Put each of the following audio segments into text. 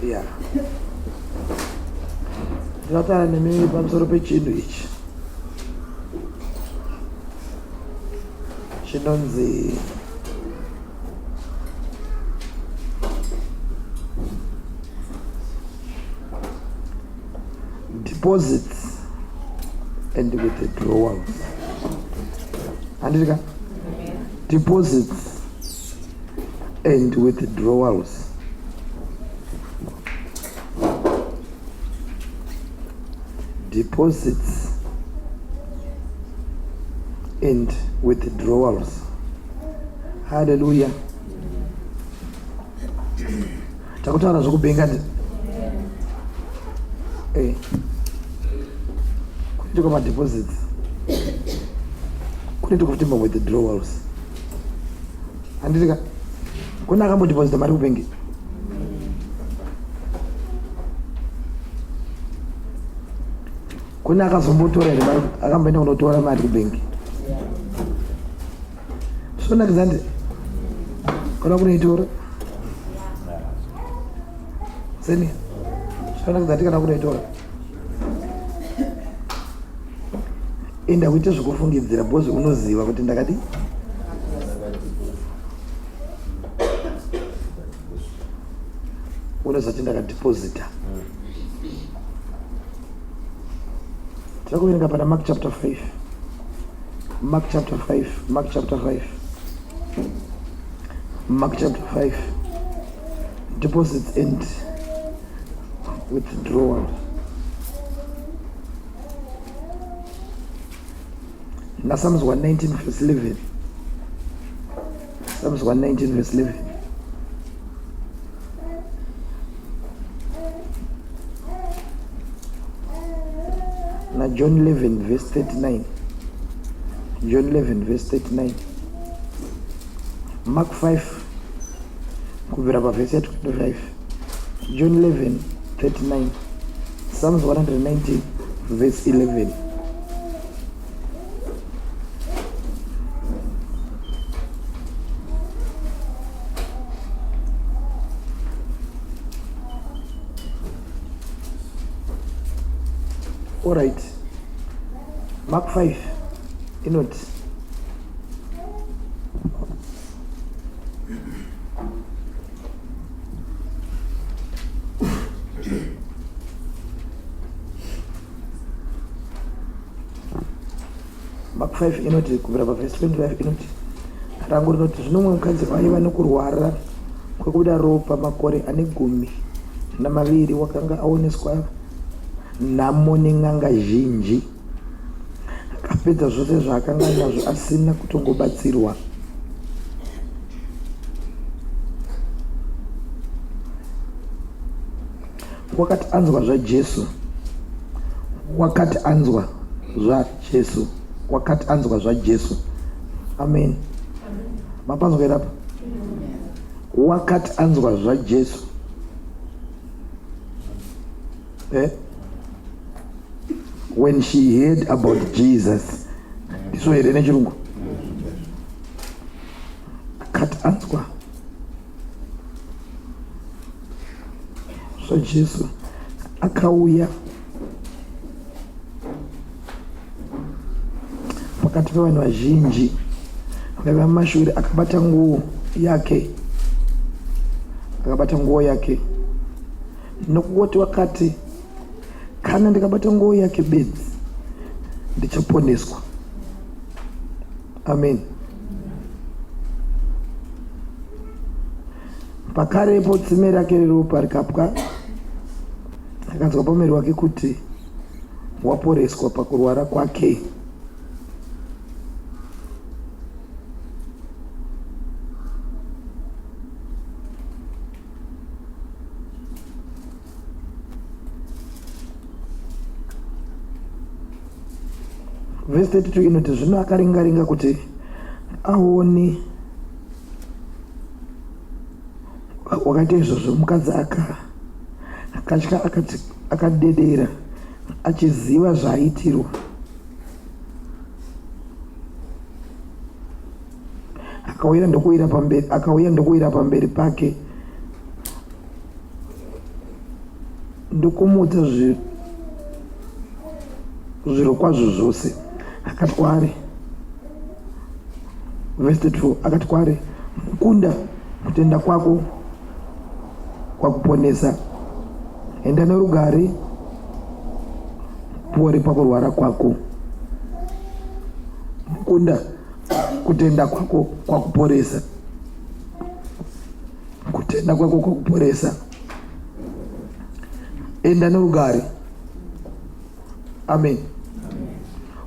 Yeah. Ndakataura nemimi pamusoro pechinhu ichi chinonzi deposits and withdrawals. Andika? Deposits and withdrawals. Deposits and withdrawals. Hallelujah. Takutaura zvekubenga kunenge kwama deposits, kunenge kutima withdrawals. Handitika kuna akambodeposita mari kubengi? Kuna akazombotora here mari, akamboenda kunotora mari kubengi? Zvonakidza ndi kuna kunoitora seni, zvonakidza ndi kana kunoitora enda kuite zvekufungidzira bhozi unoziva kuti ndakati unozati ndakadeposita. Tirakuverenga pana Mark chapter 5. Mark chapter 5. Mark chapter 5. Mark chapter 5. Deposits and withdrawals. Na Psalms 119 verse 11. Psalms 119 verse 11. Na John 11 verse 39. John 11 verse 39. Mark 5 kubvira pavhesi ya 25. John 11 39. Psalms 119 verse 11. All right. Mark 5 inoti Mark 5 inoti kubvira pavhesi 25 inoti rangu rinoti zvino mumwe mukadzi aiva nekurwara kwekubuda ropa makore ane 12 wakanga aoneswa nhamo nen'anga zhinji, akapedza zvose zvaakanga nazvo asina kutongobatsirwa. Wakati anzwa zvaJesu, wakati anzwa zvaJesu, wakati anzwa zvaJesu. Amen. Mapanzwa irapa. Wakati anzwa zvaJesu. When she heard about Jesus, ndiso here nechirungu, akati anzwa zvaJesu akauya pakati pevanhu vazhinji vaiva mumashure, akabata nguo yake nokungoti wakati kana ndikabata nguo yake bedzi ndichaponeswa. Amen. Pakarepo tsime rake reropa rikapwa, akanzwa pamuviri wake kuti waporeswa pakurwara kwake. Verse 32 inoti zvino akaringa kuti aone. Wakati izvozvo mukadzi akatya akadedera achiziva zvaitirwa. Akauya ndokuwira pamberi pake ndokumudza zviro kwazvo zvose. Akati kwaari, verse 34, akati kwaari, mukunda kutenda kwako kwakuponesa, enda norugare, pore pakurwara kwako. Mukunda kutenda kwako kwakuporesa, kutenda kwako kwakuporesa, enda norugare. Amen.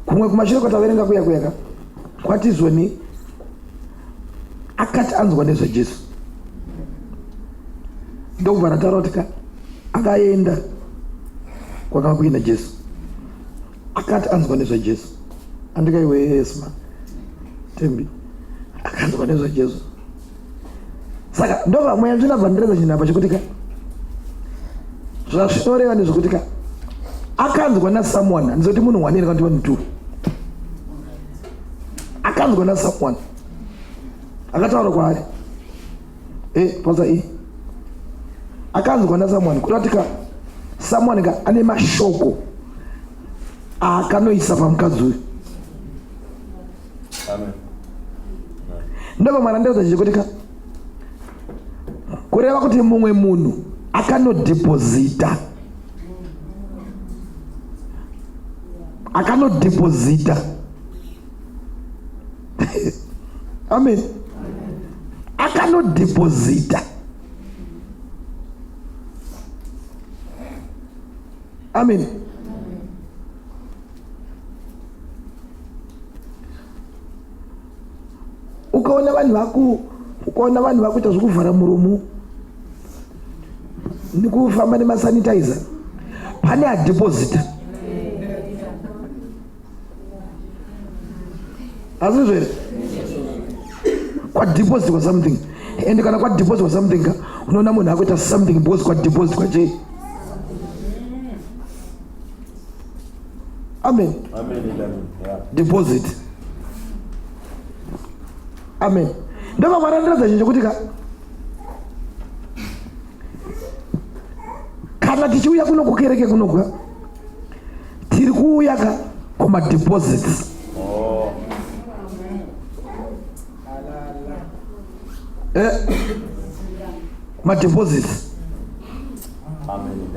Kumwe kumashure kwataverenga kuya kwatizoni akati anzwa nezvaJesu, ndokubva rataura kuti akaenda kwakanga kuina Jesu, akati anzwa nezvaJesu. Andika iwe Esma Tembi akanzwa nezvaJesu. Saka ndobva mweya zvinabva ndireza chinhu apa chekuti zvazvinoreva nezvekuti akanzwa nasomeone, handizoti munhu 1 kana kuti vanhu 2. Akanzwa nasomeone, akataura kwaari pasa akanzwa nasomeone, kutatika someone ane mashoko akanoisa pamukadzi uyu. Ndobva mwana ndeuza chekuti kureva kuti mumwe munhu akanodhipozita amen, akanodhipozita. Amen. Ukaona vanhu vakuita zvekuvhara muromo nekufamba nemasanitizer, pane adhipozita. Asi zvere kwadeposit kwa something, and kana kwadeposit kwa something unoona munhu akuita something because kwadeposit kwache. Amen. Yeah. Deposit. Amen. Ndaba marandaza chinje kuti kana tichiuya kuno kukereke kunoga tiri kuuya kuma deposits. Ma deposits. Amen.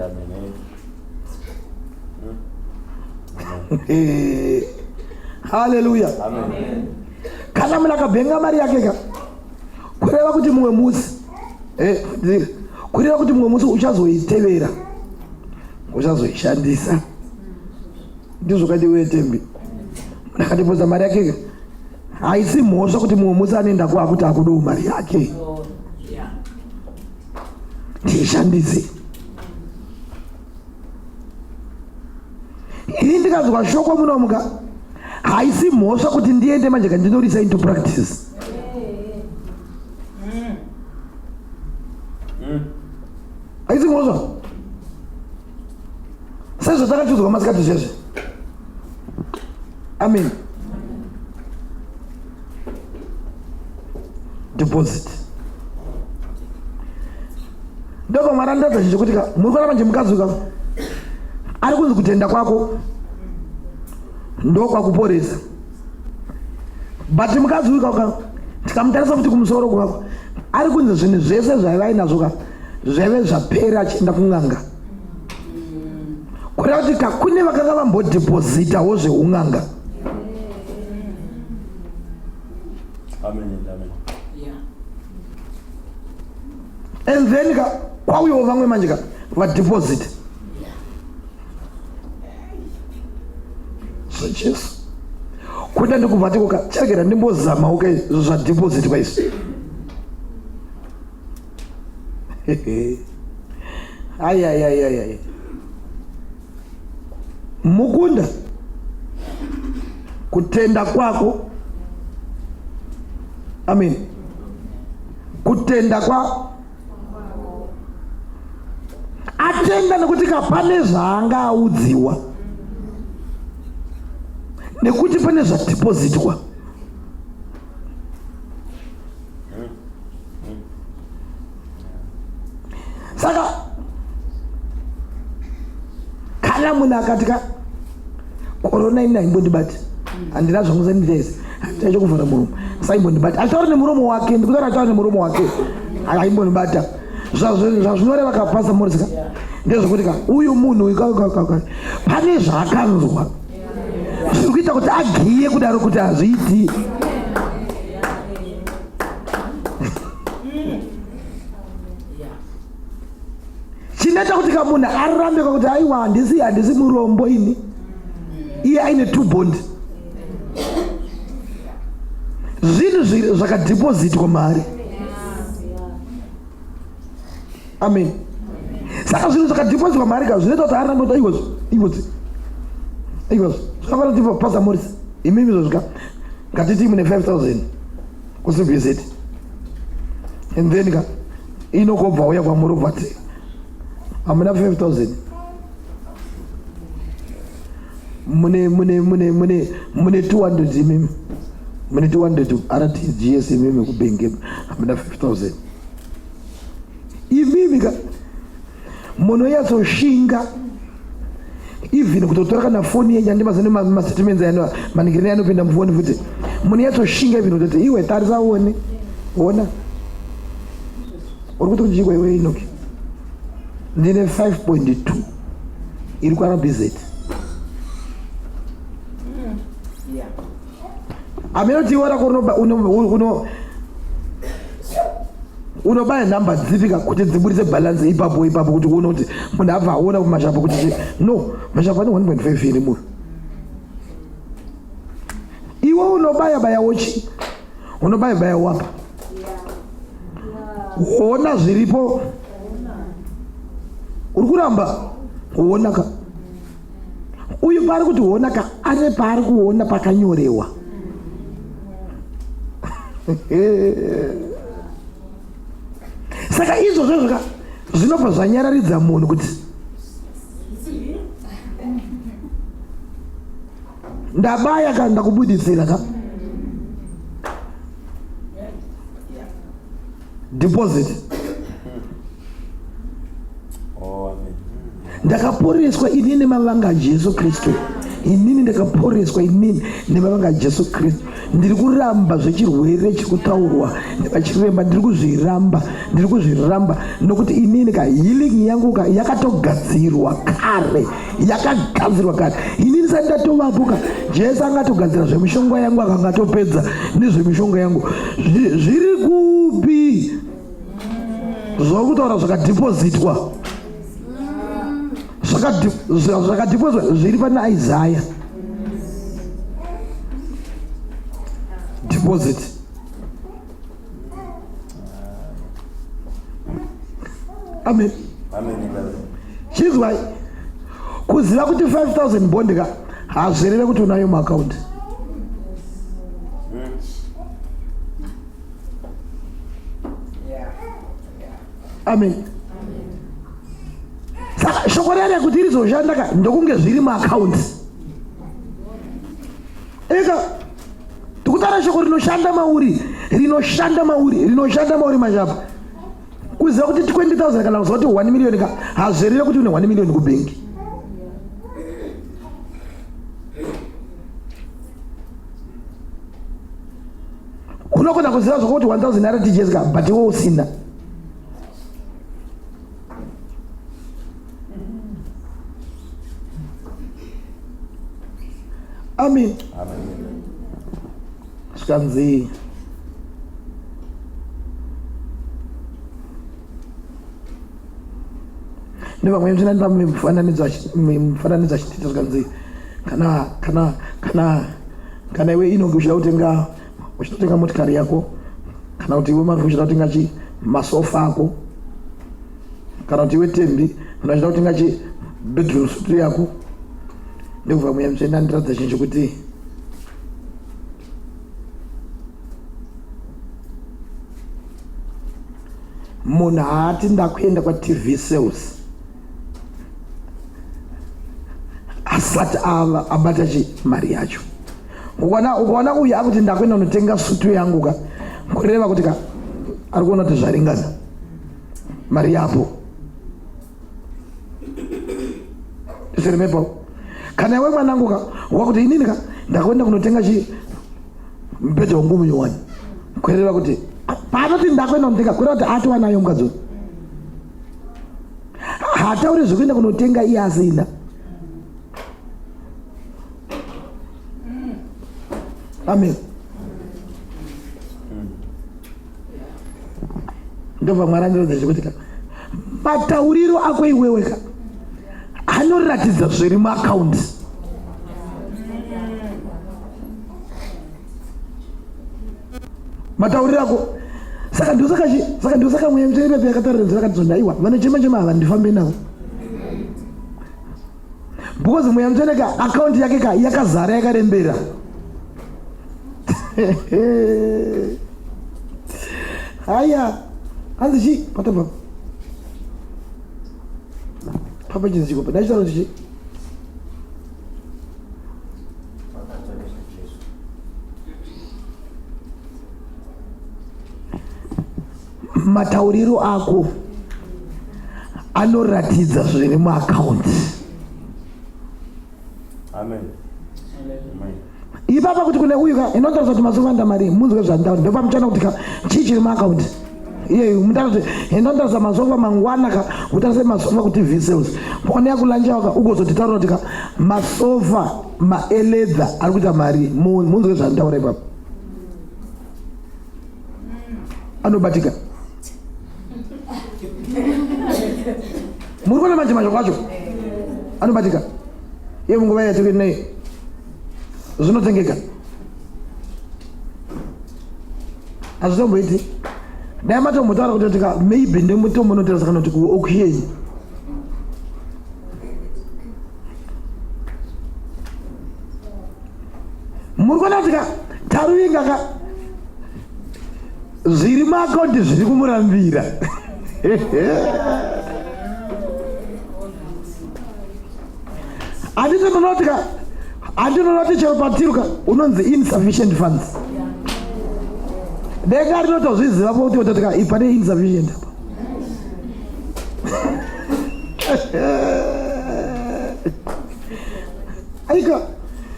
Hallelujah. Amen. Kana muna kabenga mari yake kureva kuti mumwe musi kureva kuti mumwe musi uchazoitevera, uchazoishandisa. Ndizvo kati wewe Tembi nakatipoza mari yake haisi mhosva kuti mumwe musi anoenda kwakuti akudo mari yake tiishandise. Ini ndikazwa shoko munomuka haisi mhosva kuti ndiende manje kandinorisa into practice. Haisi mhosva sezvo takachiudzwa masikati zvezve. Amen. Deposit. Ndoko marandaza chinje kuti muri kuona manje mukazuka ari kunzi kutenda kwako ndo kwakuporesa, but mukazuka tikamutarisa kuti kumusoro kwako ari kunzi zvinhu zvese zvavainazvo zvave zvapera achienda kung'anga. Kureva kuti kune vakanga vambodhipozitawo zveung'anga. Amen. And then kwauyawo vamwe manje vadeposit Jesu kuda ndikubva tikoka chakera ndimbozamawo zvadeposit kwaizvo. Ai mukunda kutenda kwako. Amen. Kutenda kwako atenda nekuti pane zvaanga audziwa nekuti pane zvadepositwa. Saka kana munhu akati ka korona ina imbondibati handina zvangu sanitize handitacho kuvhara muromo saimbondibata achitaura nemuromo wake ndikutaura achitaura nemuromo wake aimbondibata zvazvinoreva kapasa morisika ndezvekuti ka uyu munhu pane zvaakanzwa zviri kuita kuti agiye kudaro kuti hazviiti. Chinoita kuti ka munhu arambe kuti aiwa handisi murombo ini iye aine 2 bondi zvinhu zvakadhipozitwa mari. Amen. Saka zvinhu zvakadhipozitwa mari ka zvinoita kuti arambe kuti iwozvi zvakafanira kuti Pastor Morris imimi zvozvika ngatiti mune 5,000 kuCBZ and then ka inokobva uya kwamurovati hamuna 5,000 mune 200 imimi mune 200 RTGS imimi kubenge hamuna 5,000 imimi ka munhu yatsoshinga even kutotora kana foni yenyu andimazane mastatements ano maningirani anopinda mufoni futi munhu yatsoshinga even kutoti iwe tarisa uone ona uri kuti kuchikwa iwe Enoch ndine 5.2 iri kwaRBZ. Amenoti wara unobaya namba dzipika kuti dziburitse balance ipapo kuti uone kuti munhu abva aona kumashapu kuti no mashapu ane 1.5 iri munhu iwe unobaya wochi unobaya wapa ona zviripo uri kuramba kuona ka uyu pari kuti kuona ka ane pari kuona pakanyorewa. Saka izvozvo zvinobva zvanyararidza munhu kuti ndabaya ka ndakubuditsira ka deposit ndakaporeswa inini mavanga Jesu Kristu inini ndakaporeswa inini nemavanga Jesu Kristu ndiri kuramba zvechirwere chikutaurwa nevachiremba ndiri kuzviramba nokuti inini ka healing yangu ka yakatogadzirwa kare inini sati ndatovapo ka Jesu angatogadzira zvemishonga yangu akangatopedza nezvemishonga yangu zviri kupi zvokutaura zvakadhipozitwa zvakadhipozitwa zviri pana Isaiah deposit. Amen. Chizwa kuziva kuti 5,000 bondi ka hazvirere kuti unayo muaccount. Amen. Saka shoko rere kuti rizoshanda ka ndokunge zviri muaccount. Eka tikutara shoko rinoshanda mauri mashapu kuziva kuti 20,000 kana kuziva kuti 1 million ka hazvirere kuti une 1 million kubengi. Unokona kuziva zvokuti 1,000 RTGS ka but iwe usina. Amen. Skanzi nevamwe mchinanda mufananidzo achitita skanzi kana iwe inonge uchida motikari yako kana kuti iwe mafi uchida kutenga masofa ako kana kuti iwe tembi uchida kutenga bedroom suit yako ndikubva muya mchenda ndiradza chinhu kuti munhu haati ndakuenda kwaTV sales asati abata mari yacho. Ukaona uyu akuti ndakuenda kunotenga sutu yangu ka kureva kuti ka ari kuona kuti zvaringana mari yapo Seremepo. Kana wewe mwanangu wakuti inini ka ndakwenda kunotenga mpeto ngumu yowani. Kwelera kuti panoti ndakwenda kunotenga kwelera kuti ati wanayo mkadzo. Hatauri zvokuenda kunotenga iye asina. Amen. Ndova Mwari ndozvikutika. Matauriro ako iweweka anoratidza zviri muakaunti. Matauriro ako saka ndosaka mweya mutererepe yakatarirenzera kati zvondaiwa vanechema havandifambe navo because mweya mutereka akaunti yake yakazara yakarembera. Haya hanzi chi patapa papa chinzi chikopa ndachitaura chichi matauriro ako anoratidza zviri muakaunti. Amen. Ipapa kuti kune uyu inotaridza kuti mazuva anda mari munzwe zvandauri ndopamuchana kuti chii chiri muakaunti iyeyu mutaridza inotaridza mazuva mangwana utarise masofa kuti v-sales pone yakulanja ugozotitaura kuti masofa maeledha ari kuita mari munzwe zvandaura ipapa anobatika. Muri kuona manje kwacho anobatika iye munguva yatiri nei zvinotengeka hazvitomboiti dai matombotaura kuti tika maybe ndemutombo unotarisa kana kuti kuokuyei muri kuona kuti taruinga zviri muakaunti zviri kumurambira. Andinoti chero patiruka unonzi insufficient funds. Deka rinotozviziva kuti utotika ipane insufficient. Aika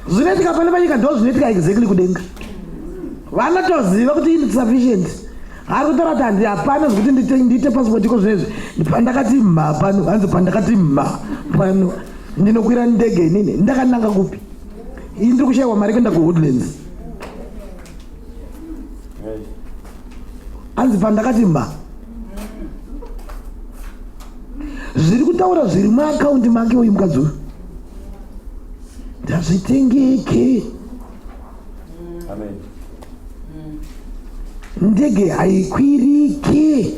zvinoitika pane panyika ndo zvinoitika exactly kudenga. Vanotoziva kuti insufficient. Ari kutaura kuti handi hapana zvekuti ndiite passport iko zvinezvi pandakati mha pano hanzi pandakati mha pano ndinokwira ndege inini ndakananga kupi iyi ndiri kushayiwa mari kuenda kuwoodlands hanzi pandakati mha zviri kutaura zviri muakaunti make uyu mukadzi uyu ndazvitengeke. Amen. Ndege haikwiriki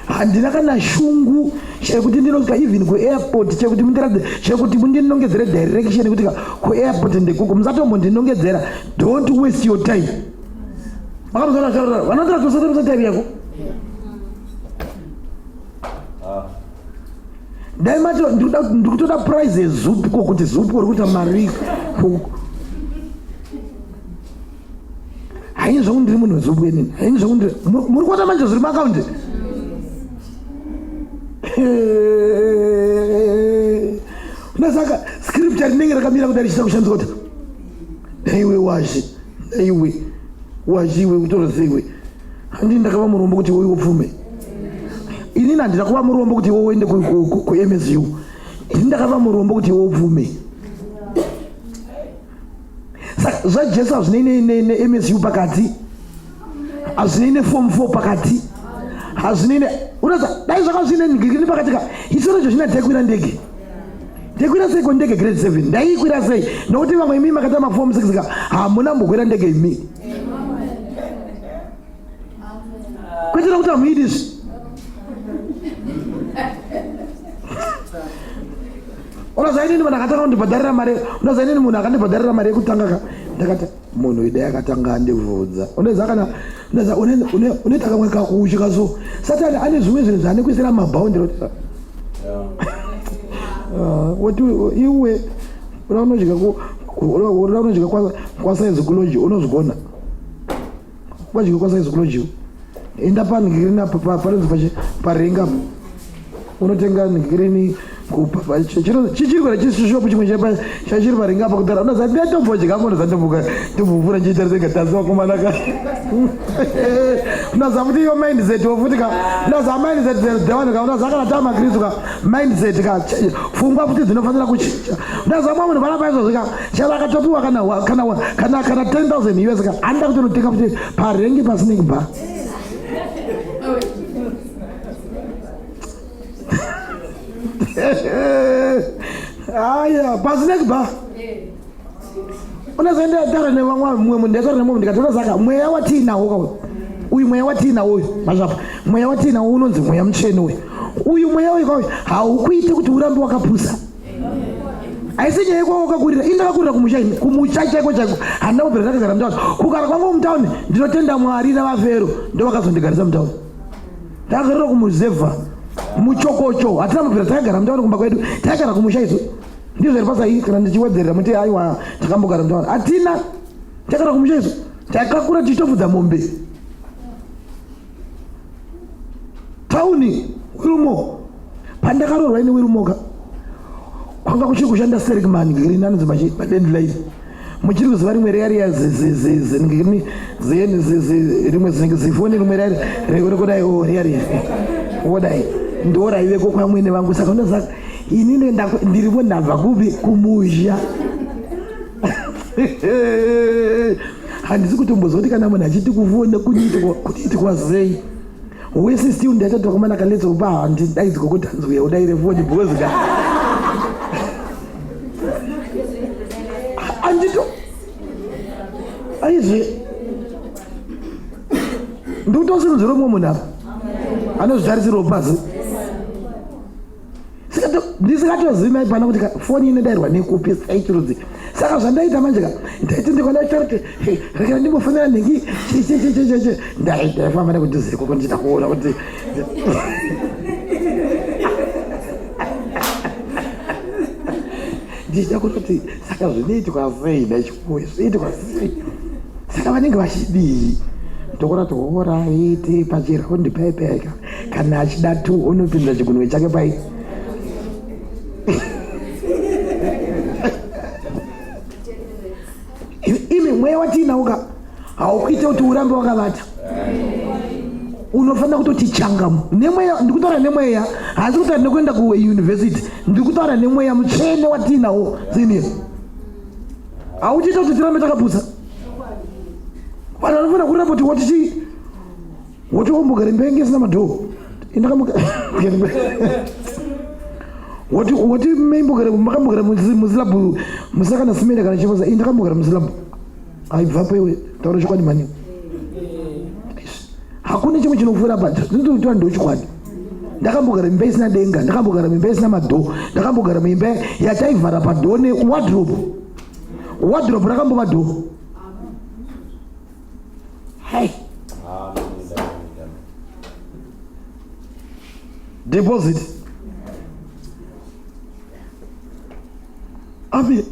handina kana shungu chekuti ndinosvika even kuairport chekuti mundiradze chekuti mundinongedzere direction kuti kuairport ndekuko musatombondinongedzera. Don't waste your time. Makamuzona zvaura vanotara tosatsa time yako dai macho ndikutoda prize yezupu ko kuti zupu uri kuita mari haini zvokuti ndiri munhu wezupu yenini haini zvokuti muri kuona manje zviri muakaunti. Nasaka scripture rinenge rakamira kuti richida kushandiswa kuti daiwe wazhiwe kutoroseiwe handii ndakava murombo kuti woiwo pfume inini handina kuva murombo kuti wo uende kuMSU ini ndakava murombo kuti wo upfume. Saka zvajesu hazvinei neMSU pakati hazvinei neform 4 pakati hazvinei unoza dai zvakazvine ngirini pakati ka isoro izvo zvina taikwira ndege ndekwira sei ndege grade 7 ndaikwira sei nokuti vamwe imi makatama form 6 ka hamuna mbokwira ndege imi kuitira kuti hamuidi izvi. Unoza inini munhu akatanga kundibhadharira mari unoza inini munhu akandibhadharira mari yekutanga ndakati munhu idai akatanga andivhudza unoza kana unoita kamwe kakuuchika so satani ane zvimwe zvinhu zvaane kuisira mabhaundiri kuti woti iwe unodya kwasaizi kuloji unozvigona wadya kwasaizi kuloji enda panhirina parenzi parengapo unotenga ngirini kupapa chichiri kwara chishopu chimwe chachiri paringa apa kudara unoziva ndatombodyika unozatombuka tombuvura nchiitarisenge tazi wakomanaka unoziva kuti iyo mindset wofutika unoziva mindset dzevanhuka unoziva kana taa makristu ka mindset ka pfungwa futi dzinofanira kuchinja unoziva mwa munhu pana paizvozvika chava akatopiwa kana 10,000 US ka handida kuti unotenga futi parengi pasnake bar aya pasnake bar unozoenda tara nevamwe mumwe ndakara nemumwe ndikatoona saka mweya watiinawo kauyu uyu mweya watiinawo uyu mazvapa mweya watiinawo unonzi mweya mutsvene uyu mweya uyu kauyu haukuite kuti urambe wakapusa haisi nyaya yekwa wakakurira indakakurira kumusha chaiko chaiko handina kubvira ndakagara mutauni kugara kwangu mutauni ndinotenda Mwari navafero ndovakazondigarisa mutauni ndakagarira kumuzevha muchokocho hatina mubvira takagara mutauni kumba kwedu takagara kumusha isu ndizvo zviri pasai kana ndichiwedzerera muti aiwa takambogara mutauni hatina takagara kumusha isu takakura tichitofudza mombe tauni wirumo pandakaroorwa ine wirumoka kwanga kuchiri kushanda Seligman ngirini anonzi madendlife muchiri kuziva rimwe reariya ngirini rimwe zinenge zifoni rimwe rekudai reariya odai ndoraiveko kwamwene vangu saka unoziva inini ndiripo ndabva kupi kumuzha handisi kutombozoti kana munhu achiti kufunda kuniitikwa sei wese still ndachati wakamana kaletsa kupa handi daidziko kuti hanzuya udaire foni bhozika andito aizve ndikutosirudziro mwe munhu apa anozvitarisirwa pasi ndisikatozivi mai pana kuti foni inodairwa nekupi aichirudzi saka zvandaita manje ka ndaiti ndikanaita kuti rekera ndimbofanira nhengi ndaifamba nekutiziko kondichita kuona kuti ndichida kuti saka zvinoitikwa sei dachikuya zvinoitikwa sei saka vanenge vachidii tokora toora iti pachiraundi paipaika kana achida 2 unopinza chigunwe chake pai ime mweya watiinauka haukuite kuti urambe wakavata unofanira kutoti changamu nemweya ndikutaura nemweya hasi kutaura nekuenda kuuniversity ndikutaura nemweya mutsvene watiinawo zini hauchiita kuti tirambe takapusa vanhu vanofanira kuramba kuti watiwombogare mbenge isina madhoo wati makambogara muzilabu musina kana simenda kana chiposa ndakambogara muzilabu aibvapo iwe taura chokwadi mani hakuna chimwe chinofura pa ndinototiwa ndochikwadi ndakambogara mimba isina denga ndakambogara mimba isina madhoo ndakambogara mimba yataivhara padhoo newardrobe rakambova dhoo hai deposit amen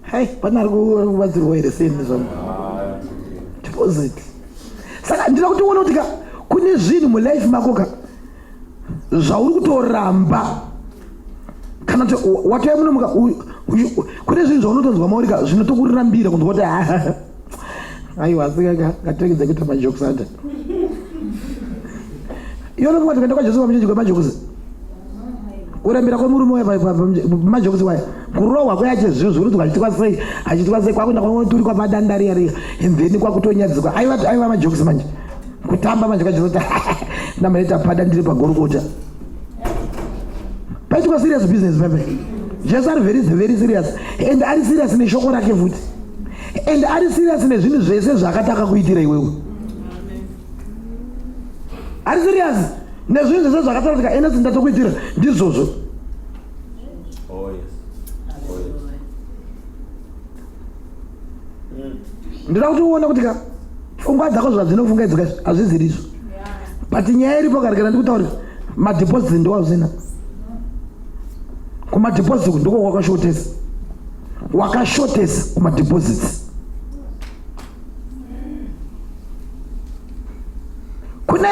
hai pana ari kuvadzirwa here sei nezvamo deposit saka ndida kutiona kuti ka kune zvinhu mulife mako ka zvauri kutoramba kana kuti watoya munomuka kune zvinhu zvaunotonzwa mauri ka zvinotokurirambira kunzwa kuti aiwa asikaka ngatiregedze kuita majokisi ata iona kuti kaenda kwajesu pamuchechi kwemajokisi kurambira kwemurume waya pamajokisi waya kurohwa kweyache zvinhu zvikuti achitikwa sei kwakuenda kwaturikwa padandari yari emveni kwakutonyadziswa aiva majokisi manje kutamba manje kwajesu kuti namaneta pada ndiri pagorokota paitikwa serious business pepe jesu ari very serious and ari serious neshoko rake futi and ari serious nezvinhu zvese zvakataka kuitira iwewe ari serious nezvinhu zvese zvakataka enesi ndatokuitira ndizvozvo ndida kuti uone kuti ka pfungwa dzako zvadzinofunga idzika hazvizirizvo but nyaya iripo karekera ndikutaurira madeposits ndowazvina kumadeposits ndiko wakashotesa kumadeposits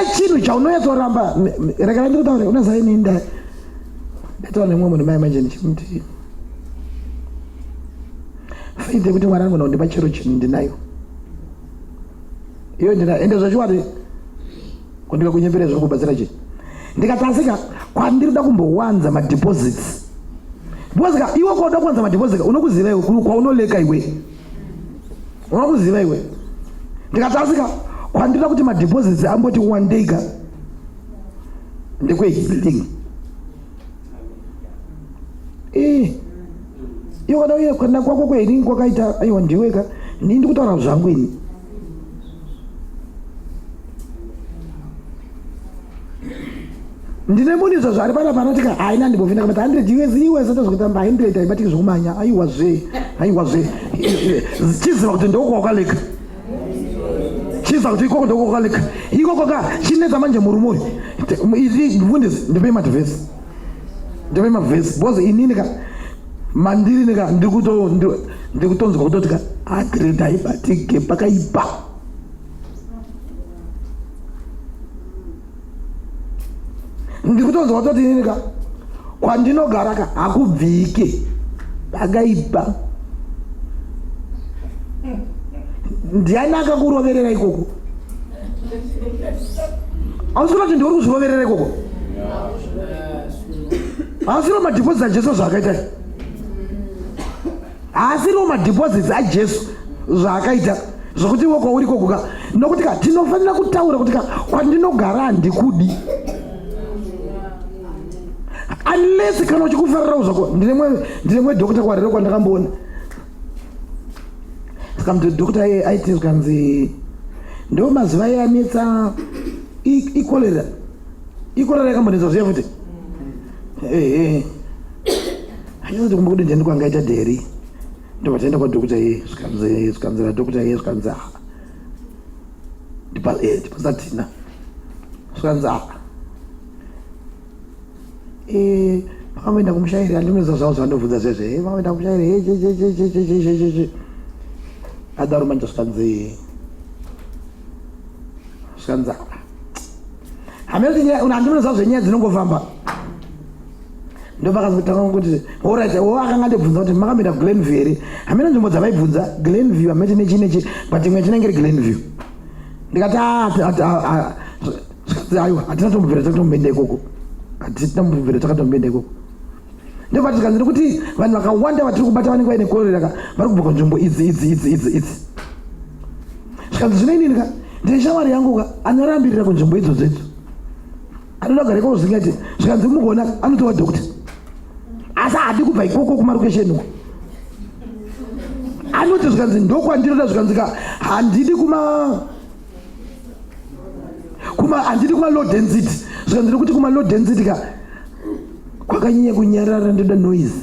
une chinhu chaunonyatsoramba. Rekera ndikutaure, unazaini ndataura nemumwe munhu mai manje ndichimuti faith yekuti Mwari anogona kundipa chero chinhu ndinayo. Iyo ndina ende zvachiwari kundika kunyepera zviri kubatsira chii. Ndikatasika kwandirida kumbowanza madeposits. Because iwe kwauda kuwanza madeposits unokuziva iwe kwaunoleka iwe. Unokuziva iwe. Ndikatasika kwandira kuti madeposits amboti one day ka ndikwe healing. Iwe kana uye kwenda kwako kwehealing kwakaita aiwa ndiweka ndindi kutaura zvangu ini. Ndine munizo zvari pana panatika haina ndibovina kuti 100 US iwe sata zvokutamba 100 aibatiki zvokumanya aiwa zve chiziva kuti ndokwawakaleka. Chiziva kuti ikoko ndokwawakaleka. Ikoko ka chinetsa manje murumoyo. Mfundisi ndipe madvesi. Ndipe mavhesi. Because inini ka mandiri nika ndikutonzwa kutoti ka 100 aibatike pakaipa. Ndikutonzwa kutoti inika kwandinogara ka hakubvike pakaipa. Ndiani akakuroverera ikoko? Hausi kuti ndiuri kuzviroverera ikoko? Haasiro madeposits aJesu zvaakaita. Haasiro madeposits aJesu zvaakaita zvokuti iwe kwauri ikoko ka nokuti ka tinofanira kutaura kuti ka kwandinogara handikudi. Unless kana uchikufarira uzvako ndine mwe dhokota kwarero kwandakamboona. Saka dhokota aiti zvikanzi ndo mazuva yanetsa ikolera yakambonetsa zviya futi. Haisati kumba kuti ndiende kwangaita dheri ndobva taenda kwadhokota zvikanzi radhokota zvikanzi ndipasatina zvikanzi pakaenda kumushairi andinoza zvavo zvandobvunza zvezve pakaenda kumushairi adaro manje zvikanzi handinoza zvenyaya dzinongofamba ndopakazotanga kuti orit akanga ndibvunza kuti makamboenda Glenview here. Hamena nzvimbo dzavaibvunza Glenview hameti nechinechi but imwe chinenge iri Glenview. Ndikati aiwa hatina tombobvira takatomboenda ikoko. Ndobva tikanzira kuti vanhu vakawanda vatiri kubata vanenge vaine korera vari kubva kunzvimbo idzi. Zvikanzi zvinoinini ka ndine shamwari yangu ka anorambirira kunzvimbo idzodzo. Anoda kugara ikoko zvingati zvikanzi mugona anotova dhokota. Asi hadi kubva ikoko kumarokesheni uko. Anoti zvikanzi ndokwandiroda zvikanzi ka handidi handidi kuma low density. Zvikanzi kuti kuma low density ka kwakanyanya kunyarara ndoda noise.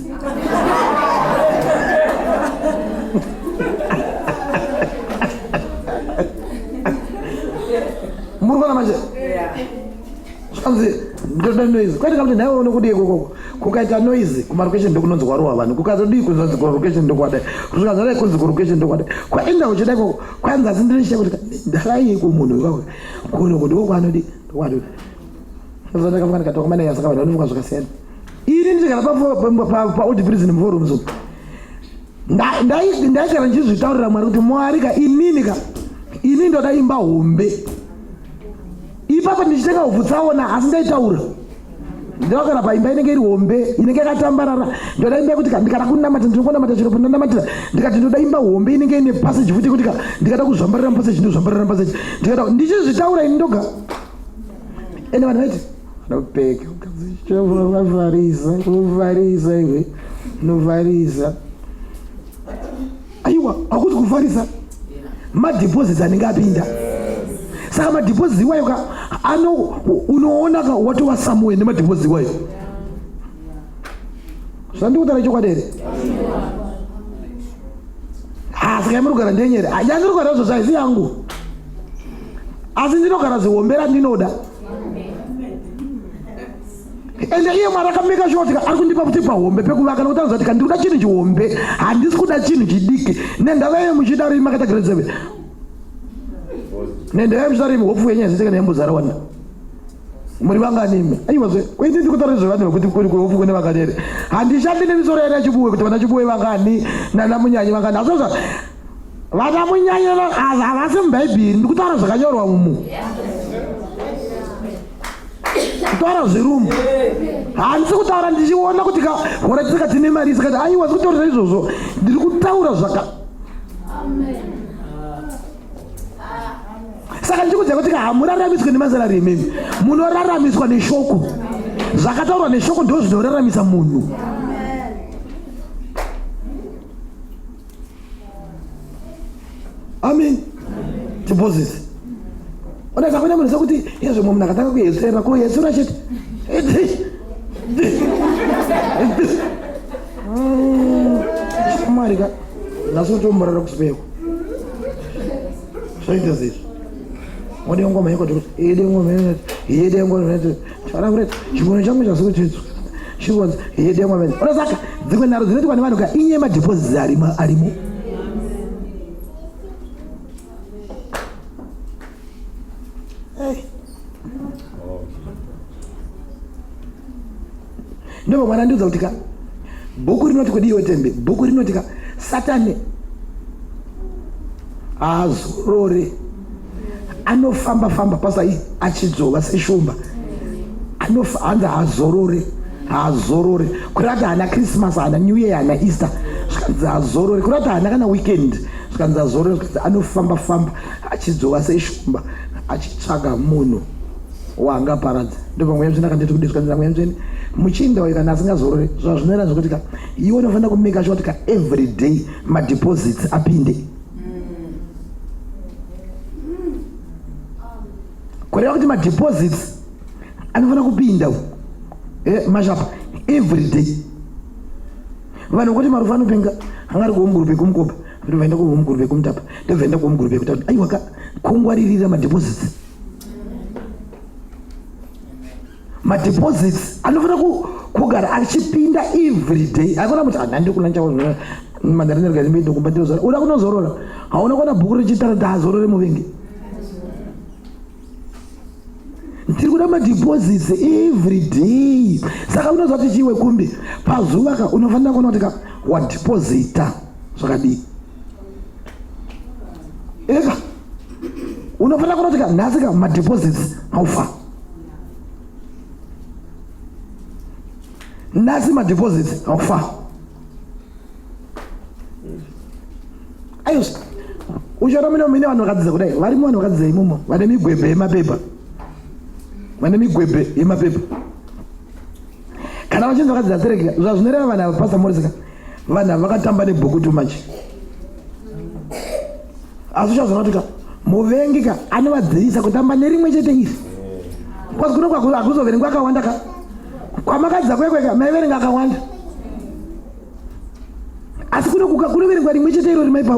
Murikona manje? Zvikanzi ndoda noise. Kwati kamuti nawe uone kudi ikoko kukaita noise kumarokesheni ndokunonzi kwarowa vanhu. Kukazodii kunonzi kurokesheni ndokwadai. Zvikanzi dai kunzi kurokesheni ndokwadai. Kwaenda uchida ikoko kwanzi asi ndirishe kuti ndalai iko munhu ikoko kuno kuti okwanodi ndokwadodi. Ndakafika ndikatoka mana yasaka vanhu vanofunga zvakasiyana. Ini ndikagara paold prison forums uko ndaigara ndichizvitaurira Mwari kuti Mwari ka ini ndoda imba hombe. Ipapo ndichitenga hobvu tsaona asi ndaitaura. Ndakagara paimba inenge iri hombe inenge yakatambarara. Ndoda imba yekuti ndikada kunamata ndinonamata chiro pandonamatira ndikati ndoda imba hombe inenge ine passage futi kuti ndikada kuzvambarira passage ndozvambarira passage. Ndikati ndichizvitaura ini ndoga. Ene vanhu vaiti nopeka ukazivharisa iwe novharisa. Aiwa akuti kuvharisa madeposits anenge apinda. Saka madeposits iwayo ka unoona ka watova Samuel nemadeposits iwayo. Zvandikutaura chokwadi here. Saka yamurikugara ndenyere yandinogara zvo zvaisi yangu asi ndinogara zihombe randinoda. Ende iye Mwari akameka sure kuti ari kundipa kuti pahombe pekuvaka nokuti anoziva kuti kandikuda chinhu chihombe handisi kuda chinhu chidiki. Nendava yenyu muchida rei makaita grade 7. nende yemusarimi hopfu yenyaya ziteka neyembuzara wana muri vanganimi aiwazve kwenditi kutaura zvevanhu vekuti hopfu kune vakanere handishandi nemisoro yene yachibuwe kuti vana chibuwe vangani nana munyanyi vangani asoza vana munyanyi havasi mubhaibheri ndikutaura zvakanyorwa mumu kutaura zverumu handisi kutaura ndichiona kuti hora tisika tine mari isikati aiwa sikutaurira izvozvo ndiri kutaura zvaka saka ndichikudzia kuti hamuraramiswi nemazarari ememi munoraramiswa neshoko zvakataurwa neshoko ndo zvinoraramisa munhu amen deposit onaka kune munhu sekuti yezvemwe munhu akatanga kuhetsera kuhetsera chete mwari ka nasotomurara kusipeko zvaita zizvo wode ngoma yako kuti ide ngoma ide ngoma charakureta chibono changu chasokutedzwa chikonza ide ngoma onasaka dzimwe nharo dzinoitwa nevanhu ka inye madeposits arimo ndobva mwana ndiudza kuti ka bhuku rinoti kudiwe tembe bhuku rinoti ka satani haazorore anofamba pasai achidzova seshumba hanzi haazorore kurati hana Christmas hana New Year hana Easter zvikanzi haazorore kurati hana kana weekend zvikanzi haazorore zvikanzi anofamba achidzova seshumba achitsvaga munhu waangaparadza ndobva mweya mutsvene akanditi kudii zvikanzi mweya mutsvene muchinda wayo kana asingazorore zvazvinoera zvokuti ka iwe unofanira kumeka sure kuti ka every day madeposits apinde kureva kuti madeposits anofanira kupinda mashapa every day vanhu kuti marufu anopenga angari kuhomuguru pekumukopa kuti vaenda kuhomuguru pekumutapa ndobvaenda kuhomuguru pekutapa aiwa ka kungwaririra madeposits madeposits anofanira kugara achipinda every day haikona kuti handandi kulancha mandarinarikaimbeindokumbatiro uda kunozorora hauna kuona bhuku richitara kuti haazorore muvengi ndiri kuda madeposits every day saka unozva kuti chiwe kumbe pazuva ka unofanira kuona kuti ka wadeposita zvakadii eka unofanira kuona kuti ka nhasi ka madeposits haufa nhasi madeposits haufa aios uchiona mine vanhu vakadzidza kudai varimo vanhu vakadzidza imomo vane migwebhe yemapepa kana vachinzi vakadzidza sereka zvazvinoreva vanhu ava pasa morisika vanhu ava vakatamba nebhuku too much asi uchazona kuti ka muvengi ka anovadzivisa kutamba nerimwe chete iri kwasi kuno hakuzoverenga akawanda ka kwamakadzidza kwekweka maiverenga akawanda asi kunoverengwa rimwe chete iro rimaipa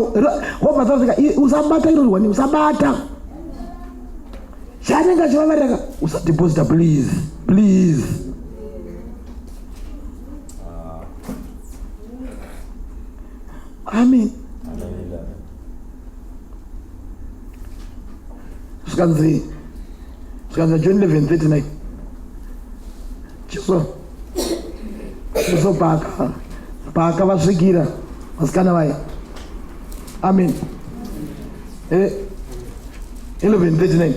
wobvasausika usabata iro riwani usabata chanenge achivavareka usadeposita please amen zvikanzi John 11:39 chiso paka vasvikira vasikana vaya amen 11:39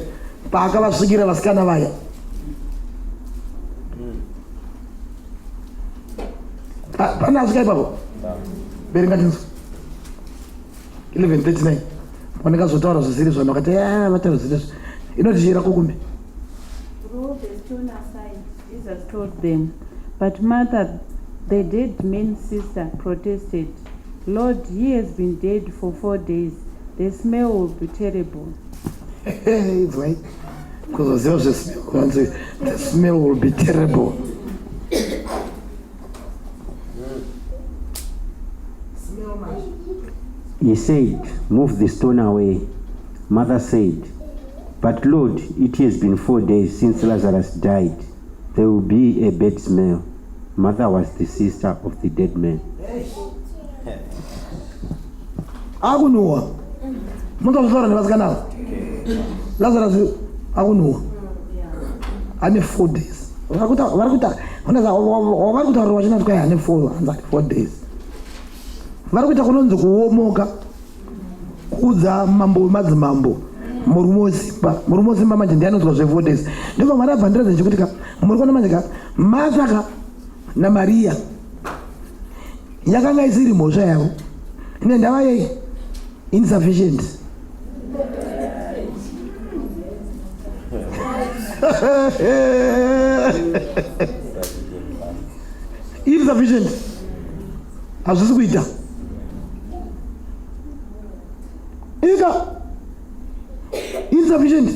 paka vasvikira vasikana vaya pana asvika ipapo verenga tinzwa 11:39 panengazotaura zvisiri zvano vakati vataura zvisiri inotichira kokumbe. Roll the stone aside, Jesus told them. But Martha, the dead man's sister, protested, Lord, he has been dead for 4 days. The smell will be terrible. It's right. Because the smell will be terrible. He said, move the stone away. Martha said, but Lord, it has been 4 days since Lazarus died. There will be a bad smell. Martha was the sister of the dead man. Agunuwa. Mungu mzora ni wasikana. Lazarus akunuwa ane 4 days. Varikuta varikutaurwa chinati kwai ane 4 days. Varikuita kunonzi kuomoka kudza mambo wemadzimambo murume wesimba manje ndiye anonzwa zve 4 days. Ndipo mwana abva ndiradza chekuti ka muri kuona manje ka Martha na Maria yakanga isiri mhosva yavo ine ndava yei insufficient. Insufficient hazvisi kuita ika insufficient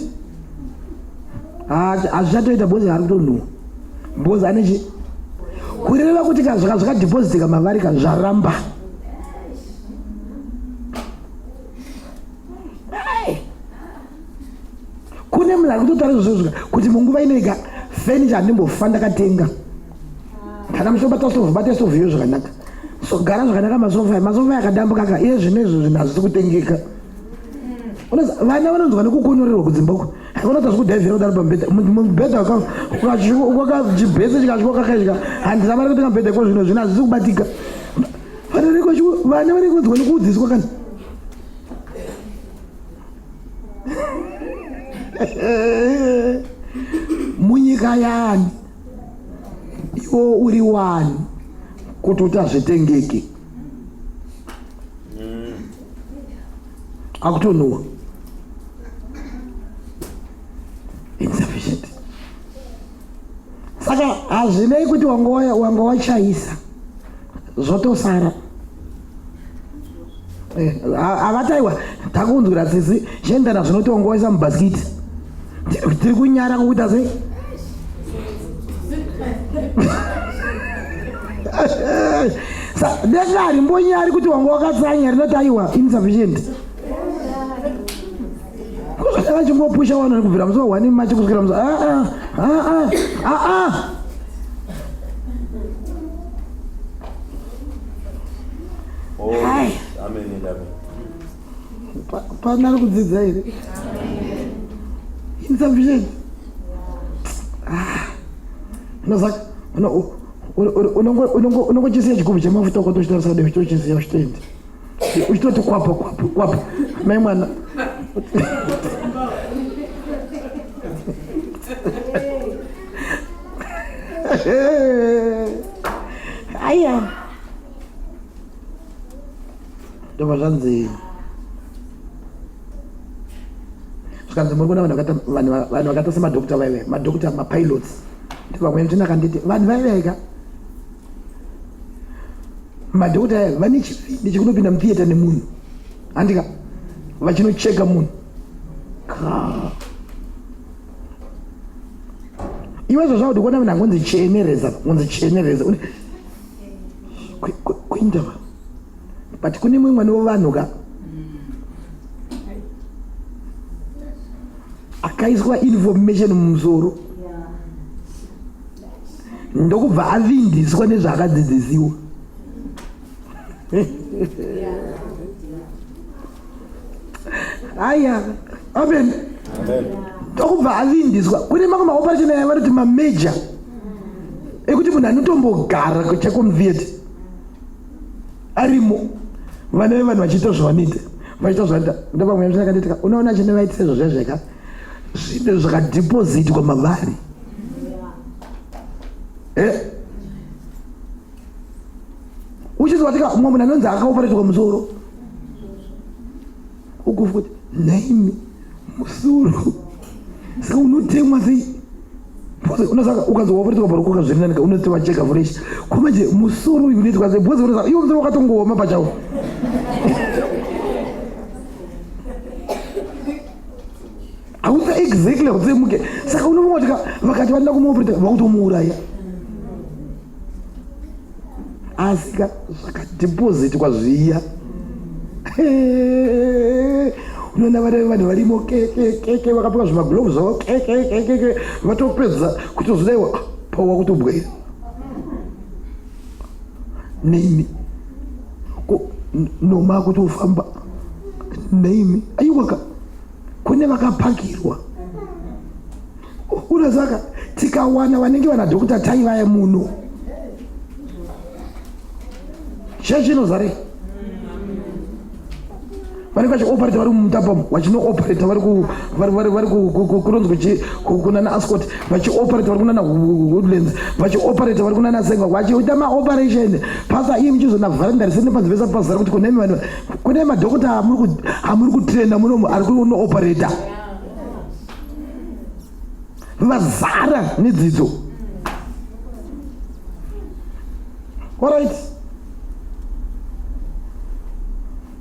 hazvichatoita bhozi hari kutonhuwa bhozi anechi kureva kuti ka zvakadhipositika mavari ka zvaramba. Kune munhu ari kutotaura zvozvo kuti munguva inoika furniture handimbofa ndakatenga kana muchobata stovhu bata stovhu iyo zvakanaka so gara zvakanaka masofa yakadambuka ka iye zvino izvo zvinhu hazvisi kutengeka. Vana vanonzwa nekukonyorerwa kudzimba uko unoita zvekudhaivhira kudaro pamubhedha chibhese chikasvokakaika handina mari kutenga mubhedha ko zvino hazvisi kubatika. Vana vari kunzwa nekuudziswa kana munyika yani iwo uri wani kuti utazvitengeke akutonhuwa insufficient. Saka hazvinei kuti wanga wachaisa zvotosara avataiwa takunzwira tsitsi zviendana zvinoti wanga waisa mubhasikiti tiri kunyara kukuita sei dekari mbonyari kuti wanga wakatsanya rinotaiwa insufficient. Vachingopusha vanhu kubvira musi wa1 March kusvikira musi pana ari kudzidza here insufficient. Saka unongochisiya chigubhu chemafuta ukotochitarisa kudai uchitochisiya uchitoenda uchitoti kwapa mai mwana aya ndova zvanzi zvikanzi muri kuona vanhu vakaita semadhokota vaive madhokota mapilots ndivamwe mtini akanditi vanhu vaivaika madhokota aya vane chipindi chekunopinda mutheatre nemunhu handika vachinocheka munhu iwezvo zvauti kuona munhu angonzi chenereza kuindava but kune mumwe wevanhu ka akaiswa information mumusoro ndokubva avindiswa nezvaakadzidzisiwa. Aya amen ndokubva avindiswa. Kune mamwe maoperation aya vanoti mameja ekuti munhu anotombogara chekomuvheti arimo vana vevanhu vachiita zvavanoita ndopamwe zvakanditi unoona chinovaitisa izvo zvezveka zvinhu zvakadhipositwa mavari uchizwa tika umwe munhu anonzi akaoperetwa musoro ukufu kuti naimi musoro saka unotemwa sei unosaka ukazowaperetwa parukoka zvirinanaka unoti wacheka fresh komanje musoro uyu unoitwa sei bhozi unosaka iwo musoro wakatongooma pachawo hausa exactly kutsemuke saka unofunga kuti vakati vanoda kumuopereta vakutomuuraya asi ka zvakadhipositwa zviya unoona vanhu varimo keke vakapfeka zvimaglovu zvavo keke vatopedza kutozvidaiwa pawa kutobwaira neimi noma kutofamba neimi aiwaka kune kune vakapakirwa. Unozaka tikawana vanenge vana Dr. Taivaya muno chechi inozare vanenge vachioperate vari mumutapamo vachino-operate vari kuronzwe kunana Ascot, vachioperate vari kunana Woodlands, vachioperate vari kunana Senga, vachiita maoperation pasa iye muchizona vharandari sene panzi vesa pazara kuti kune madhokota amuri kutrenda munomu ari kuno-operata vazara nedzidzo. Alright,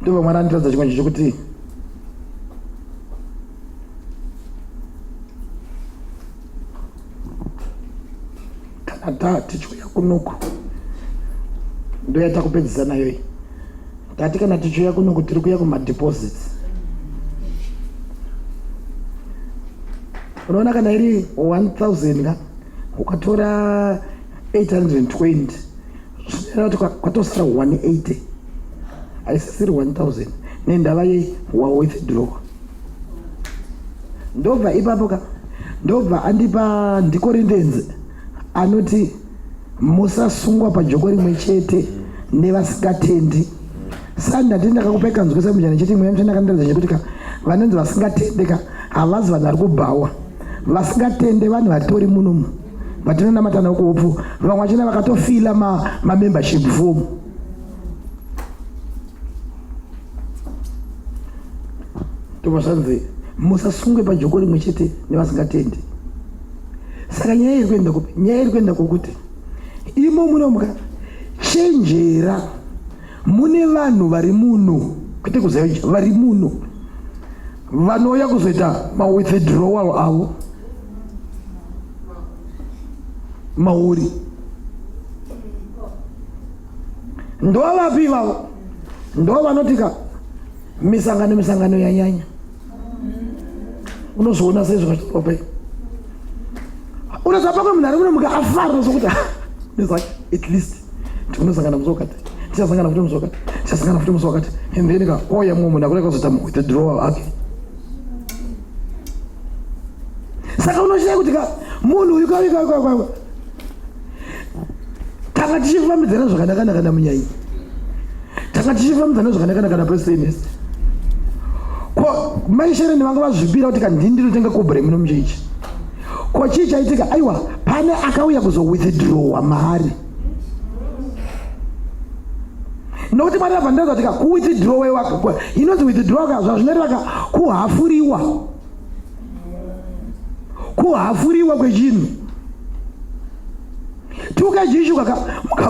ndova mwana andiradza chimwe chekuti kana tichiuya kunoku ndo yatakupedzisa nayo iyi. Tati kana tichiuya kunoku tiri kuya kumadeposits. Unoona kana iri 1000 ka ukatora 820 zvinera kuti kwatosara 180 haisisiri 1000 nendava wawithdraw. Ndobva ipapo ka ndobva andipa ndikorindenzi anoti musasungwa pajoko rimwe chete nevasingatendi. Sanda ndakakupa kanzwisa mujana chete imwe yamchandakandiradza chekuti ka vanonzi vasingatende ka havazi vanhu vari kubhawa. Vasingatende vanhu vatori munomu vatinonamatana kuupfu, vamwe vachina vakatofila membership form. Tobazvanzi musasungwe pajoko rimwe chete nevasingatendi. Saka nyaya iri kuenda kupi? Nyaya iri kuenda kokuti imo munomu chenjera mune vanhu vari muno, kwete kuziva vari muno vanouya kuzoita mawithdrawal avo mauri. Ndova vapi ivavo? Ndova vanotika misangano yanyanya. Unozoona sei zvakatopai unozapakwe munhu ari muno muka afarira sokuti at least tinosangana musi wakati, tichasangana futi musi wakati, tichasangana futi musi wakati, and then ka oya mumwe munhu akuda kuzoita withdrawal ake. Saka unoshaya kuti ka munhu uyu kawika tanga tichifambidzana zvakanaka kana munyanyi, tanga tichifambidzana zvakanaka kana president. Ko maishereni vanga vazvipira kuti kandindirotenga kobhre muno muchechi. Ko chii chaitika? Aiwa, pane akauya kuzowithdrawa mari. Nokuti mari yabva ndaza kuti kuwithdrawa waka inonzi withdrawa zvazvinoreva kuhafuriwa kwechinhu. 2 kg shuga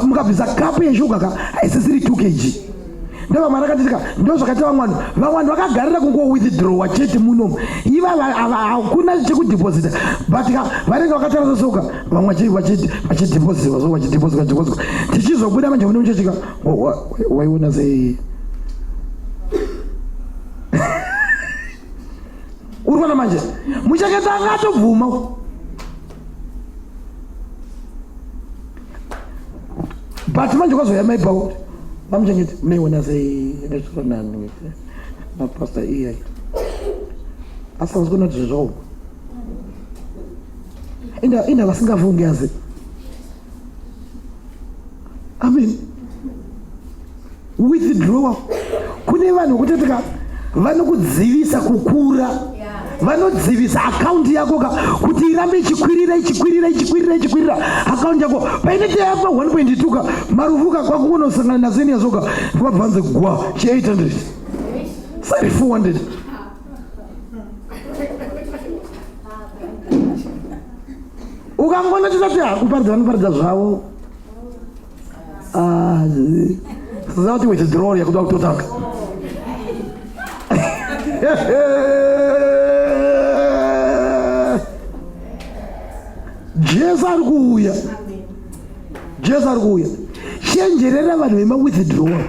mukabvisa kapu yeshuga haisisiri 2 kg. Ndova mari akatitika ndo zvakati vamwe vanhu vakagarira kungowithdrawa chete munomu. Iva hakuna chekudeposita but vanenge vakatarisa soka vamwe vachideposita tichizobuda manje munomu chechika waiona sei uri kuona manje muchaketa angatobvuma but manje kwazoya maibhauri vamuchengeti munaiona sei ndezvironani mapasta iyai asazi kuona kuti zvezvawo enda vasingafungi asi withdraw kune vanhu kutetika vanokudzivisa kukura, vanodzivisa akaunti yako kuti irambe ichikwirira akaunti yako painenge yapa 1.2 ka marufuka kwako unosangana nazeni yazoka vabvanze gwa chi800 sari 400 ukangona chisati hakuparidza vanoparidza zvavo zazati withdraw yakuda kutotanga Jesu ari kuuya. Chenjerera vanhu vemawithdrawal,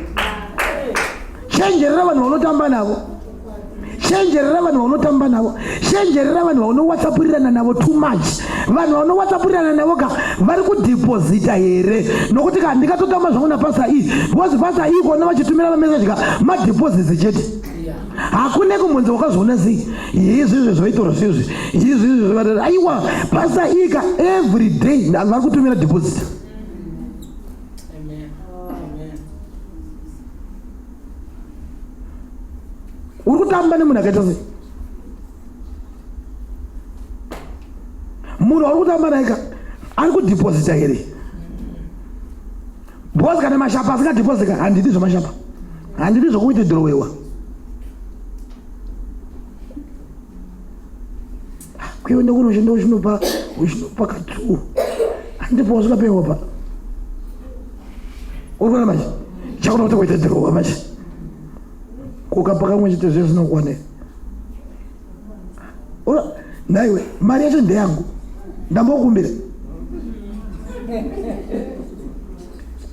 chenjerera vanhu vanotamba navo, chenjerera vanhu vanowhatsapurirana navo too much. Vanhu vanowhatsapurirana navo vari kudeposita here nokuti ndikatotamba zvangu napasa iyi because pasa iyi kuona vachitumira mameseji madeposits chete. hakuna kumbonzi wakazoona sei izvizvi zvaitoro sizvi izvizvi zvavadada aiwa pasaika every day vari kutumira deposit. uri kutamba nemunhu akaita sei? munhu ari kutamba naika ari kudhiposita here? Bhozi kana mashapa asingadhiposita, handidi zvamashapa, handidi zvokuite dhirowewa. Kuenda kunoshanda uchinopa ka2 handipo usikapewa pa. Uri kuona manje chakuda kuti kuite dhirowewa manje kukapa kamwe chete zvese zvinokwane. Naiwe mari yacho ndeyangu ndambokumbira.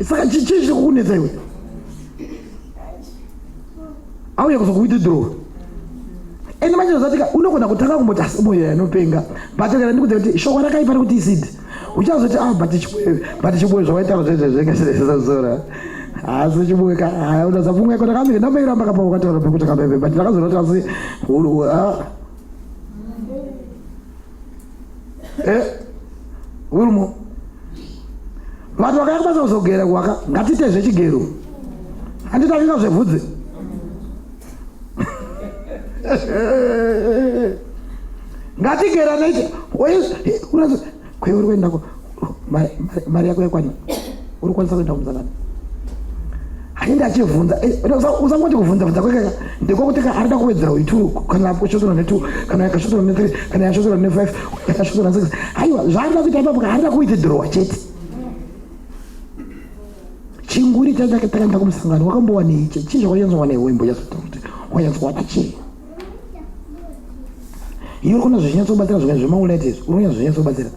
Saka chii chiri kukunetsa iwe? Auya kuzokuita dhirowewa. Ende manje uzatika unogona kutanga kumboti asi moyo yanopenga but kana ndikuti kuti shoko rakaipa kuti isidi uchazoti but chiboye zvawaita zvengasezazora asi chiboye ka unazafunga kuti kamire ndambairamba kapa ukataura pekuti kabebe but ndakazona kuti asi urimo vanhu vakayakubasa kuzogera kwaka ngatite zvechigero handitavinga zvebvudzi. Ngatigera naite kwe uri kuendako mari yako yakwani uri kwanisa kuenda kumuzanani haindi achivhunza usangoti kuvhunza kwekaka ndekwokuti arida kuwedzera uitu kana kushotora ne2 kana yakashotora ne3 kana yashotora ne5 kana yashotora ne6 aiwa zvaarida kuita ipapo arida kuita dhirowa chete. Chinguri takaenda kumusangano wakambowanei chii zvakanyatsowanei wembo yazotaura kuti wanyatsowana chii iyo kuna zvinyatsobatsira zvimwe zvemaunaitis unonya zvinyatsobatsira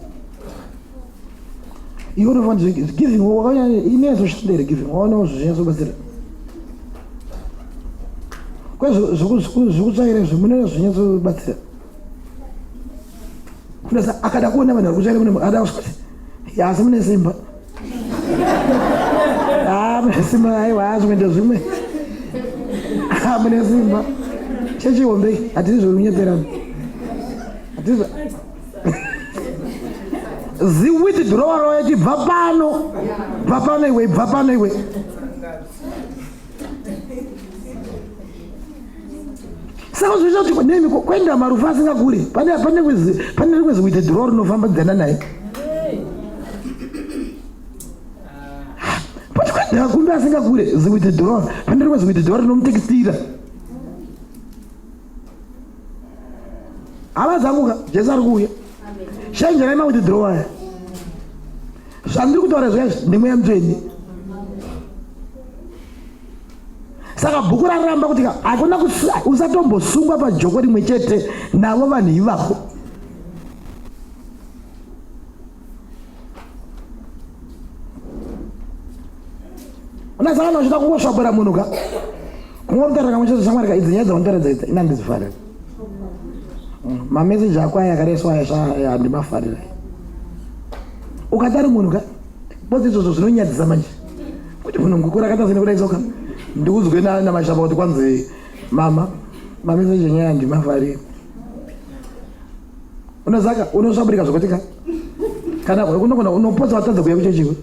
iyo unofanira giving wakanya inezoshandira giving waonawo zvinyatsobatsira kwezvikutsvaira zvimunena zvinyatsobatsira kunasa akada kuona vanhu vari kutsvaira mune ada kusati asi mune simba mune simba aiwa zvimwende zvimwe mune simba chechihombei hatiri zvorunyeperana ziwithdraw royalty bva pano iwe saka zvicha kuti nemi kwenda marufa asingakuri pane rimwe ziwithdraw rinofamba dzana naye pati kwenda kumbe asingakure ziwithdraw pane rimwe ziwithdraw rinomutekistira. Avazanguka Jesu ari kuuya shanjerai mawithdraw aya zvandiri kutaura zviyazvi ndimweya mutsveni. Saka bhuku raramba kuti hakuna usatombosungwa pajoko rimwe chete navo vanhu ivako. Unasangana uchida kungosvabura munhu ka kungomutaura kamwe chete shamwari ka idzi nyaya dzauntaradza idzi ina handizifarira mameseji ako aya akareswa aya handimafarira. Ukatari munhu ka bozi izvozvo zvinonyadzisa manje kuti munhu ngukura akatazine kudai soka ndikuzwe namashamba kuti kwanzi mama mameseji enyaya handimafarira. Unazaka unosvabirika zvokutika kana unogona unopodza watadza kuya kuchechiwe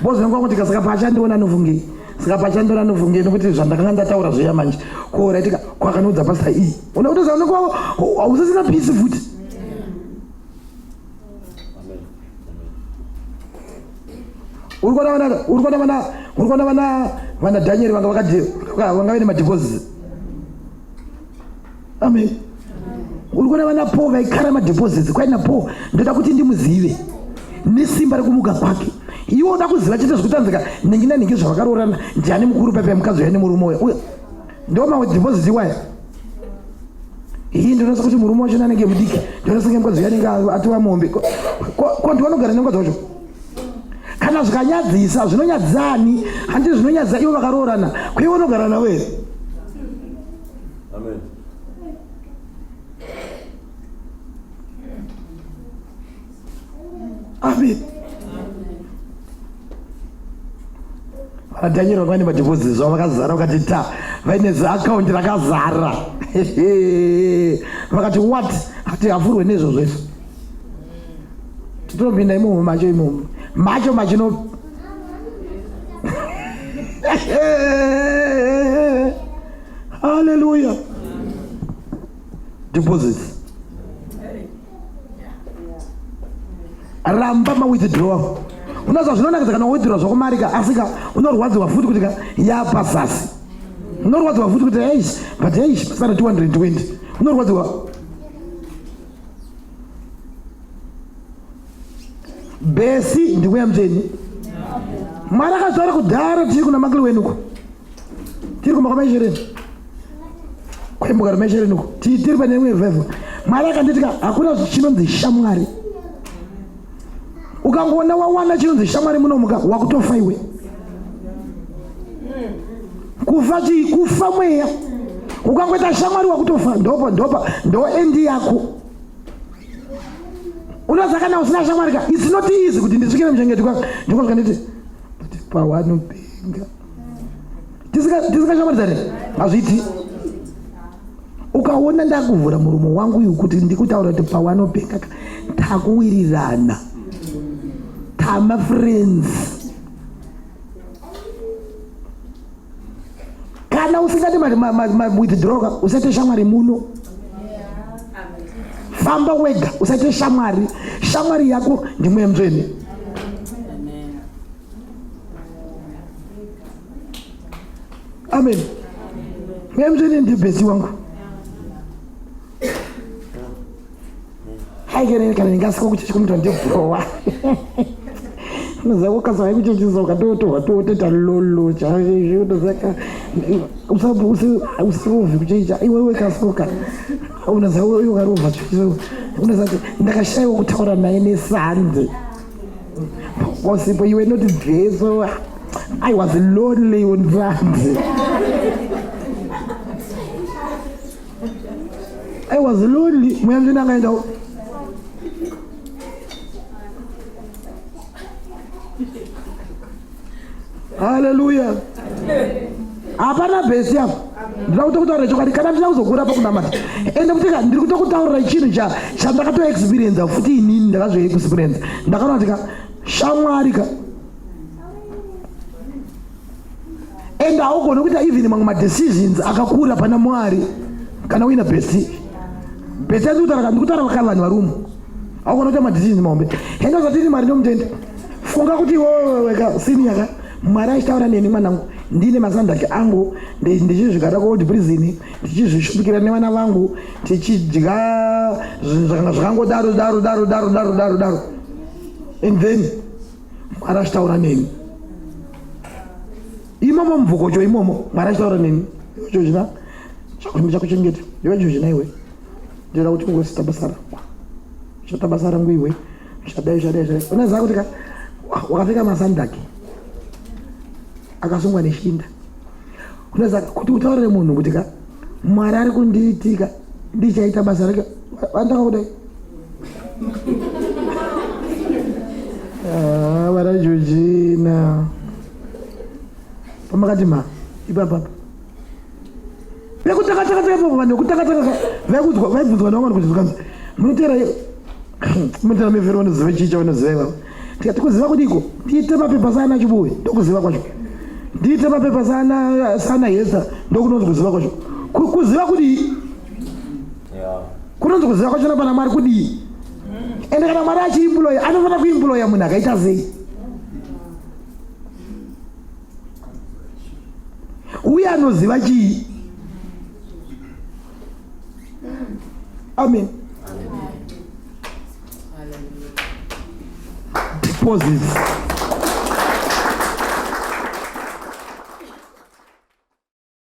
bozi nongwa kuti saka pachandiona anofungei saka pachandiona anofungei nokuti zvandakanga ndataura zviya manje koraitika kwakanodza pasita iyi unokutoza unokwa hausisina pisi futi. Uri kuona vana Daniel vanga vaine madhipositi. Amen. Uri kuona vana Paul vaikara madhipositi kwaina Paul ndoda kuti ndimuzive nesimba rekumuka kwake. Iwo unoda kuziva chete zvikutanzika nhingi nanhingi zvavakarorana ndiani mukuru pepe mukadzi uya nemurume uya ndo madhipositi waya iyi ndinosa kuti murume wacho anenge mudiki ndinosange mukadzi uya anenge atiwa mombe ko ndivanogara nemukadzi wacho kana zvikanyadzisa zvinonyadzani handi zvinonyadzisa ivo vakaroorana kwaivo vanogara navo here. Amen. Amen. Daniel vanga vaine madhipositi zvavo vakazara vakati ta vaine ziakaunti rakazara. Vakati what? Ati havhurwe nezvo zvese. Titopinda imomo macho imomo. Macho machino. Hallelujah. Deposits. Ramba ma withdraw. Unazo zvinonakidza kana withdraw zvokumarika asika unorwadziwa futi kuti yapa sasi. Unorwadziwa futi kuti hey, but hey, pasana 220. Unorwadziwa. Besi ndikuya mteni. Mara kazvara kudhara tiri kuna makli wenuko. Tiri kumakameshereni. Kwembuka rameshereni uko. Tiri pane imwe vhevha. Mara kanditika hakuna chinonzi shamwari. Ukangoona wawana chinonzi shamwari munomuka wakutofa iwe. Kufa mweya. Ukangoita shamwari wakutofa ndo endi yako. Unoza kana usina shamwari ka it's not easy kuti ndisvikire mchengeti kwa ndikosvika nditi pawanopenga tisika shamwari dzare hazviti. Ukaona ndakuvhura muromo wangu uyu kuti ndikutaura kuti pawanopenga takuwirirana tama friends. Kana usingati withdraw usate shamwari muno. Famba wega usate shamwari yako ndimwe mzweni. Amen. Mwe mzweni ndi besi wangu. Haigere kana ningasika kuti kumutwa ndibrowa. Unoza ukaza kuchichiza ukatoteta lolo chaizvo ndozaka usiruvi kuchicha iwewe kasoka. Unoza uyo karova chizo. Unoza ndakashaiwa kutaura naye nesande. Possible you were not there, so I was lonely on Sunday. I was lonely. Hallelujah. Apana besi hapo. Ndakutaura chokwadi kana ndinazokura pa kunamata. Ende kutika ndiri kutokutaura chinhu chandakato experience futi inini ndakazvo experience. Ndakaona kuti shamwari ka. Ende haugoni kuita even mamwe decisions akakura pana Mwari kana uina besi. Besi ndikutaura vakanhu varumu. Haugoni kuita decisions maombe. Ende zvatiri mari nomutende. Funga kuti wewe ka senior ka Mwari achitaura neni mwanangu. Ndine masandaki angu ndichizvigara ku prison ndichizvishupikira nevana vangu tichidya zvakangodaro daro and then Mwari achitaura neni imomo mubvuko imomo Mwari achitaura neni icho zvina chakwembe chakuchengeta icho zvina iwe ndira kuti ungosita basa rangu chata basa rangu iwe chadai unoziva kuti wakapfeka masandaki akasungwa neshinda. Unoza kuti utaurire munhu kuti Mwari ari kundiitika ndichaita basa rake vandaka kudai. Varajojina pamakati ipapa vekutakataka vanhu vekutakataka vaibvunzwa navanhu kuti zvikanzi munotera mevhero vanoziva chicha vanoziva ivavo tikati kuziva kudiko ndiite mapepa sana chibuwe ndokuziva kwacho ndiite mapepa sana Hesa ndokunonzi kuziva kwacho kuziva kudii kunonzi kuziva kwacho napana Mwari kudii. Ende kana Mwari achiimploya anofanira kuimploya munhu akaita sei. Uye anoziva chii. Amen. Deposits.